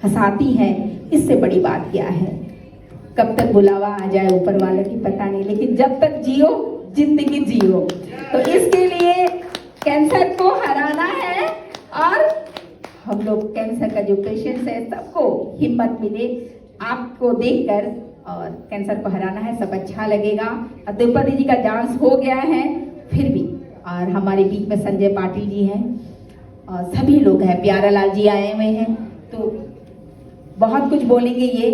हंसाती हैं, इससे बड़ी बात क्या है। कब तक बुलावा आ जाए ऊपर वाले की पता नहीं, लेकिन जब तक जियो जिंदगी जियो। तो इसके लिए कैंसर को हराना है और हम लोग कैंसर का जो पेशेंट्स है सबको हिम्मत मिले आपको देखकर, और कैंसर को हराना है, सब अच्छा लगेगा। द्रौपदी जी का डांस हो गया है फिर भी, और हमारे बीच में संजय पाटिल जी हैं और सभी लोग हैं, प्यारालाल जी आए हुए हैं, तो बहुत कुछ बोलेंगे ये।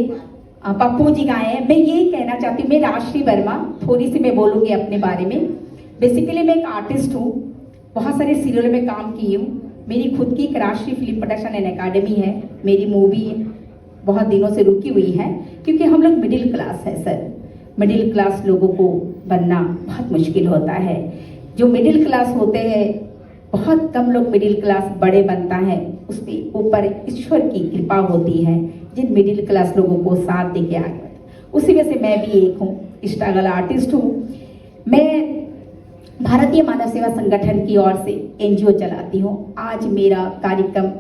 पप्पू जी का आए हैं। मैं ये कहना चाहती हूँ, मैं राजश्री वर्मा, थोड़ी सी मैं बोलूँगी अपने बारे में। बेसिकली मैं एक आर्टिस्ट हूँ, बहुत सारे सीरियलों में काम की हूँ। मेरी खुद की एक Rajshri film production and academy है। मेरी मूवी बहुत दिनों से रुकी हुई है क्योंकि हम लोग मिडिल क्लास है सर। मिडिल क्लास लोगों को बनना बहुत मुश्किल होता है। जो मिडिल क्लास होते हैं, बहुत कम लोग मिडिल क्लास बड़े बनता है, उसके ऊपर ईश्वर की कृपा होती है जिन मिडिल क्लास लोगों को साथ देके आगे। उसी वजह से मैं भी एक हूँ, स्ट्रगल आर्टिस्ट हूँ। मैं भारतीय मानव सेवा संगठन की ओर से एनजीओ चलाती हूँ। आज मेरा कार्यक्रम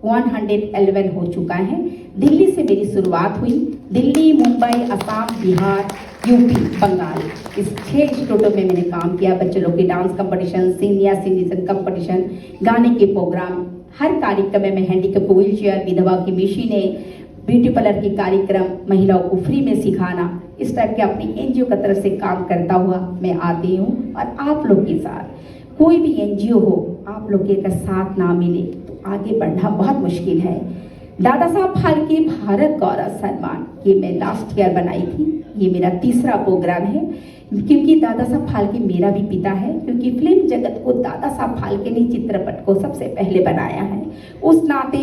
111 हो चुका है। दिल्ली से मेरी शुरुआत हुई। दिल्ली, मुंबई, असम, बिहार, यूपी, बंगाल, इस 6 स्टेटों में मैंने काम किया। बच्चों लोग के dance competition, senior citizen competition, गाने के प्रोग्राम, हर कार्यक्रम में मैं हैंडीकैप व्हील चेयर, विधवा की मशीनें, ब्यूटी पार्लर के कार्यक्रम, महिलाओं को फ्री में सिखाना, इस टाइप के अपनी एनजीओ की तरफ से काम करता हुआ मैं आती हूँ। और आप लोग के साथ कोई भी एनजीओ हो, आप लोग के अगर साथ ना मिले तो आगे बढ़ना बहुत मुश्किल है। दादा साहब फाल्के भारत गौरव सम्मान, ये मैं लास्ट ईयर बनाई थी। ये मेरा तीसरा प्रोग्राम है क्योंकि दादा साहब फाल्के मेरा भी पिता है, क्योंकि फिल्म जगत को दादा साहब फाल्के ने चित्रपट को सबसे पहले बनाया है, उस नाते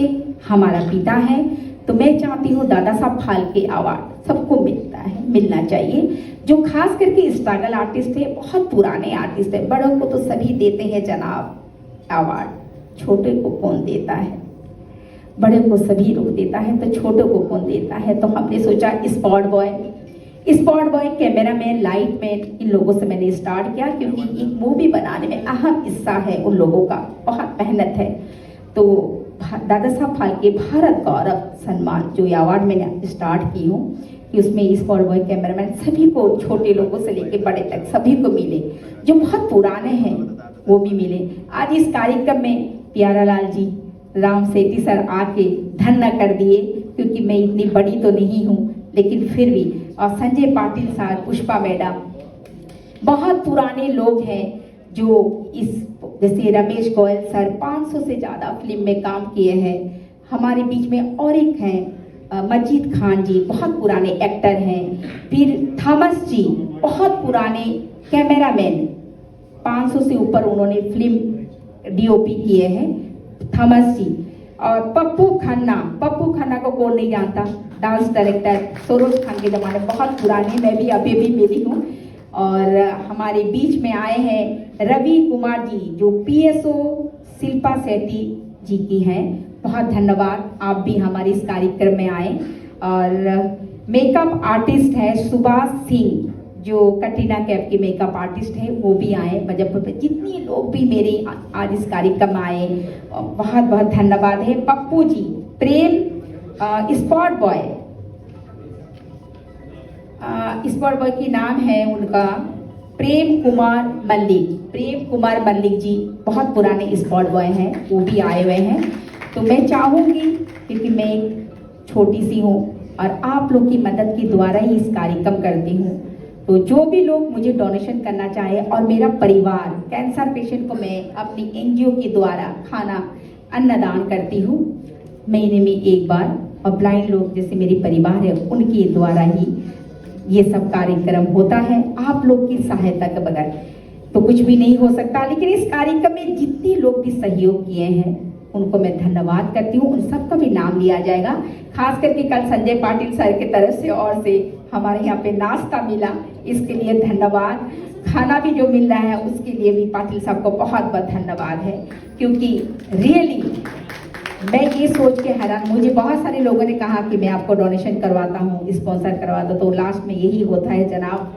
हमारा पिता है। तो मैं चाहती हूँ दादा साहब फाल्के अवार्ड सबको मिलता है, मिलना चाहिए। जो खास करके स्ट्रगल आर्टिस्ट है, बहुत पुराने आर्टिस्ट है, बड़ों को तो सभी देते हैं जनाब अवार्ड, छोटे को कौन देता है? बड़े को सभी लोग देता है, तो छोटे को कौन देता है? तो हमने सोचा spot boy, cameraman, light man, इन लोगों से मैंने स्टार्ट किया क्योंकि एक मूवी बनाने में अहम हिस्सा है उन लोगों का, बहुत मेहनत है। तो दादा साहब फाल्के भारत गौरव सम्मान जो ये अवार्ड मैंने स्टार्ट की हूँ कि उसमें स्पॉट बॉय, कैमरामैन सभी को, छोटे लोगों से लेकर बड़े तक सभी को मिले। जो बहुत पुराने हैं वो भी मिले। आज इस कार्यक्रम में प्यारालाल जी, राम सेठी सर आके धन्य कर दिए, क्योंकि मैं इतनी बड़ी तो नहीं हूँ लेकिन फिर भी, और संजय पाटिल सर, पुष्पा मैडम, बहुत पुराने लोग हैं जो इस, जैसे रमेश गोयल सर 500 से ज़्यादा फिल्म में काम किए हैं। हमारे बीच में और एक हैं मजीद खान जी, बहुत पुराने एक्टर हैं। फिर थॉमस जी, बहुत पुराने कैमरामैन, 500 से ऊपर उन्होंने फिल्म डीओपी किए हैं, थॉमस जी। और पप्पू खन्ना को कौन नहीं जानता, डांस डायरेक्टर, सरोज खान के ज़माने, बहुत पुराने, मैं भी अभी भी मिली हूँ। और हमारे बीच में आए हैं रवि कुमार जी, जो पीएसओ शिल्पा शेट्टी जी की हैं, बहुत धन्यवाद, आप भी हमारे इस कार्यक्रम में आए। और मेकअप आर्टिस्ट है सुभाष सिंह, जो कटरीना कैफ के मेकअप आर्टिस्ट है, वो भी आए मुजफ्फरपुर में। जितने लोग भी मेरे आज इस कार्यक्रम में आए, बहुत बहुत धन्यवाद है। पप्पू जी, प्रेम, स्पॉट बॉय की नाम है उनका प्रेम कुमार मल्लिक जी, बहुत पुराने स्पॉट बॉय हैं, वो भी आए हुए हैं। तो मैं चाहूँगी, क्योंकि मैं एक छोटी सी हूँ और आप लोग की मदद के द्वारा ही इस कार्यक्रम करती हूँ, तो जो भी लोग मुझे डोनेशन करना चाहे, और मेरा परिवार कैंसर पेशेंट को मैं अपनी एनजीओ के द्वारा खाना अन्नदान करती हूँ महीने में एक बार, और ब्लाइंड लोग जैसे मेरे परिवार है उनके द्वारा ही ये सब कार्यक्रम होता है। आप लोग की सहायता के बगैर तो कुछ भी नहीं हो सकता। लेकिन इस कार्यक्रम में जितने लोग भी सहयोग किए हैं उनको मैं धन्यवाद करती हूँ, उन सबका भी नाम लिया जाएगा। खास करके कल संजय पाटिल सर की तरफ से और से हमारे यहाँ पे नाश्ता मिला, इसके लिए धन्यवाद। खाना भी जो मिल रहा है उसके लिए भी पाटिल साहब को बहुत बहुत धन्यवाद है, क्योंकि रियली मैं ये सोच के हैरान, मुझे बहुत सारे लोगों ने कहा कि मैं आपको डोनेशन करवाता हूँ, स्पॉन्सर करवाता हूँ, तो लास्ट में यही होता है जनाब,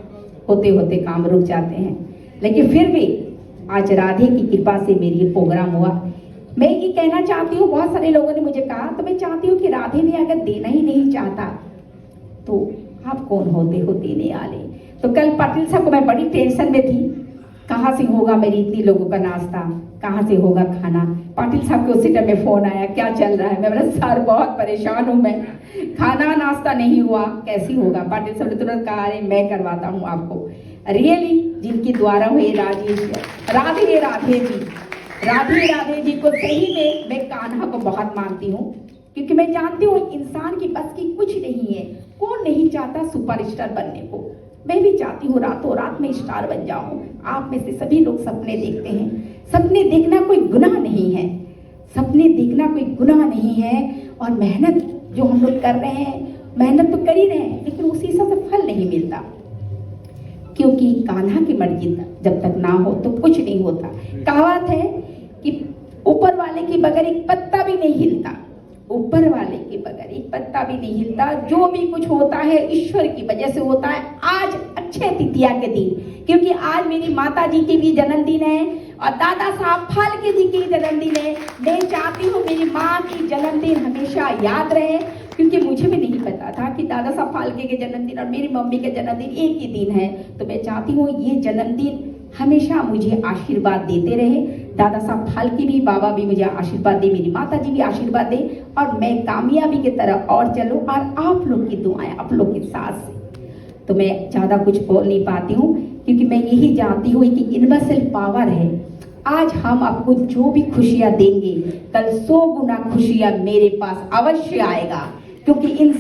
होते होते काम रुक जाते हैं। लेकिन फिर भी आज राधे की कृपा से मेरी ये प्रोग्राम हुआ। मैं ये कहना चाहती हूँ, बहुत सारे लोगों ने मुझे कहा, तो मैं चाहती हूँ कि राधे ने अगर देना ही नहीं चाहता तो आप कौन होते हो देने वाले। तो कल पाटिल साहब को मैं बड़ी टेंशन में थी, कहाँ से होगा मेरी इतनी लोगों का नाश्ता, कहाँ से होगा खाना। पाटिल साहब के उसी टाइम में फोन आया, क्या चल रहा है। मैं बोला सर बहुत परेशान हूँ, मैं खाना नाश्ता नहीं हुआ, कैसी होगा। पाटिल साहब ने तुरंत कहा अरे मैं करवाता हूँ आपको। रियली जिनके द्वारा हुए राजेश राधे राधे जी, राधे राधे जी को सही में मैं कान्हा को बहुत मानती हूँ, क्योंकि मैं जानती हूँ इंसान की बस की कुछ नहीं है। कौन नहीं चाहता सुपरस्टार बनने को। मैं भी चाहती हूँ रातों रात में स्टार बन जाऊं। आप में से सभी लोग सपने देखते हैं, सपने देखना कोई गुनाह नहीं है, सपने देखना कोई गुनाह नहीं है। और मेहनत जो हम लोग कर रहे हैं, मेहनत तो कर ही रहे हैं, लेकिन उसी हिसाब से फल नहीं मिलता, क्योंकि कान्हा की मर्जी जब तक ना हो तो कुछ नहीं होता। कहावत है कि ऊपर वाले के बगैर एक पत्ता भी नहीं हिलता, ऊपर वाले के बगैर एक पत्ता भी नहीं हिलता। जो भी कुछ होता है ईश्वर की वजह से होता है। आज अक्षय तृतीया के दिन, क्योंकि आज मेरी माता जी के भी जन्मदिन है और दादा साहब फाल्के जी की जन्मदिन है। मैं चाहती हूँ मेरी माँ की जन्मदिन हमेशा याद रहे, क्योंकि मुझे भी नहीं पता था कि दादा साहब फाल्के के जन्मदिन और मेरी मम्मी के जन्मदिन एक ही दिन है। तो मैं चाहती हूँ ये जन्मदिन हमेशा मुझे आशीर्वाद देते रहे। दादा साहब फाल्के भी, बाबा भी मुझे आशीर्वाद दे, मेरी माता जी भी आशीर्वाद दे, और मैं कामयाबी की तरफ और चलूं, और आप लोग की दुआएं आप लोग के साथ से। तो मैं ज़्यादा कुछ बोल नहीं पाती हूँ, क्योंकि मैं यही जानती हूँ कि यूनिवर्सल पावर है। आज हम आपको जो भी खुशियाँ देंगे, कल 100 गुना खुशियाँ मेरे पास अवश्य आएगा, क्योंकि इन